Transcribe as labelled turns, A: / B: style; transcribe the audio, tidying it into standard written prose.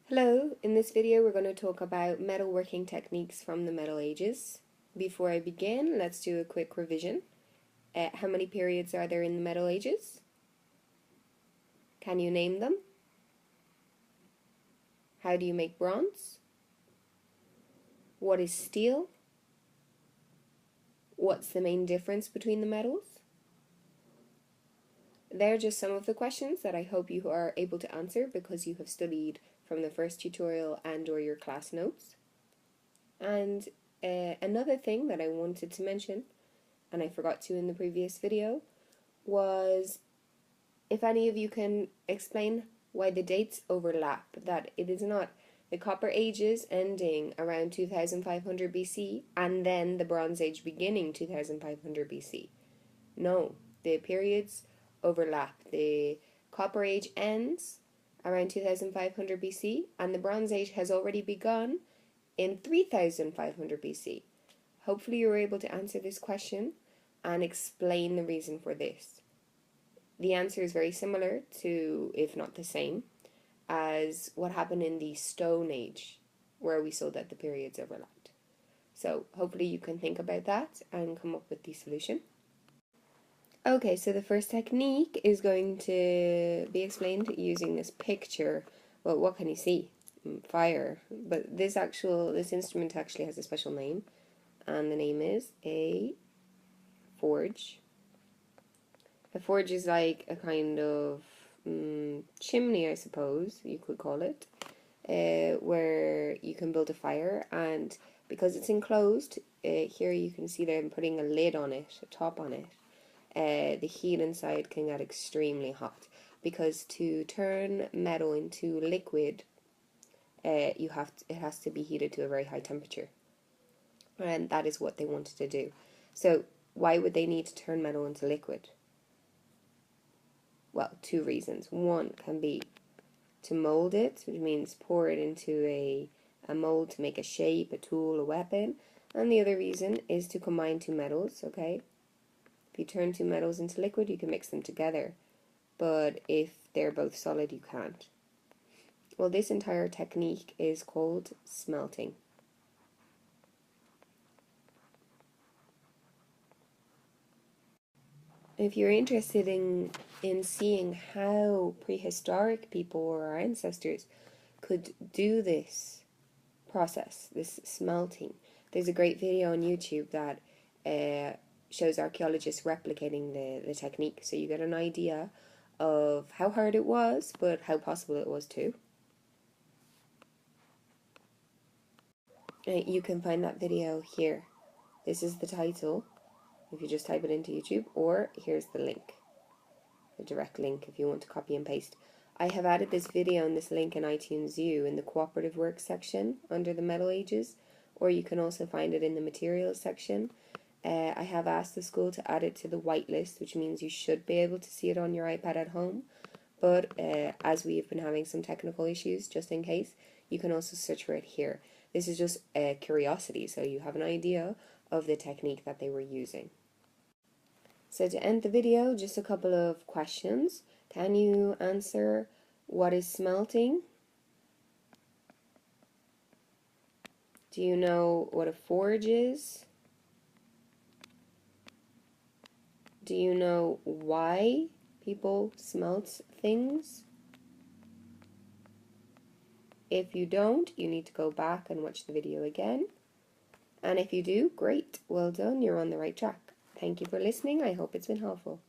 A: Hello, in this video we're going to talk about metalworking techniques from the Metal Ages. Before I begin, let's do a quick revision. How many periods are there in the Metal Ages? Can you name them? How do you make bronze? What is steel? What's the main difference between the metals? They're just some of the questions that I hope you are able to answer because you have studied from the first tutorial and/or your class notes. And another thing that I wanted to mention, and I forgot to in the previous video, was if any of you can explain why the dates overlap, that it is not the Copper Ages ending around 2500 BC and then the Bronze Age beginning 2500 BC. No, the periods overlap. The Copper Age ends around 2500 BC and the Bronze Age has already begun in 3500 BC. Hopefully you were able to answer this question and explain the reason for this. The answer is very similar to, if not the same, as what happened in the Stone Age, where we saw that the periods overlapped. So hopefully you can think about that and come up with the solution. Okay, so the first technique is going to be explained using this picture. Well, what can you see? Fire. But this instrument actually has a special name, and the name is a forge. A forge is like a kind of chimney, I suppose you could call it, where you can build a fire, and because it's enclosed, here you can see them putting a lid on it, a top on it. The heat inside can get extremely hot because to turn metal into liquid, it has to be heated to a very high temperature, and that is what they wanted to do. So why would they need to turn metal into liquid? Well, two reasons. One can be to mold it, which means pour it into a mold to make a shape, a tool, a weapon. And the other reason is to combine two metals, okay? If you turn two metals into liquid, you can mix them together. But if they're both solid, you can't. Well, this entire technique is called smelting. If you're interested in seeing how prehistoric people or our ancestors could do this process, this smelting, there's a great video on YouTube that shows archaeologists replicating the technique, so you get an idea of how hard it was, but how possible it was too. You can find that video here. This is the title if you just type it into YouTube, or here's the link, a direct link if you want to copy and paste. I have added this video and this link in iTunes U in the cooperative work section under the Metal Ages, or you can also find it in the materials section. I have asked the school to add it to the whitelist, which means you should be able to see it on your iPad at home, but as we have been having some technical issues, just in case, you can also search for it here. This is just a curiosity, so you have an idea of the technique that they were using. So to end the video, just a couple of questions. Can you answer what is smelting? Do you know what a forge is? Do you know why people smelt things? If you don't, you need to go back and watch the video again. And if you do, great, well done, you're on the right track. Thank you for listening. I hope it's been helpful.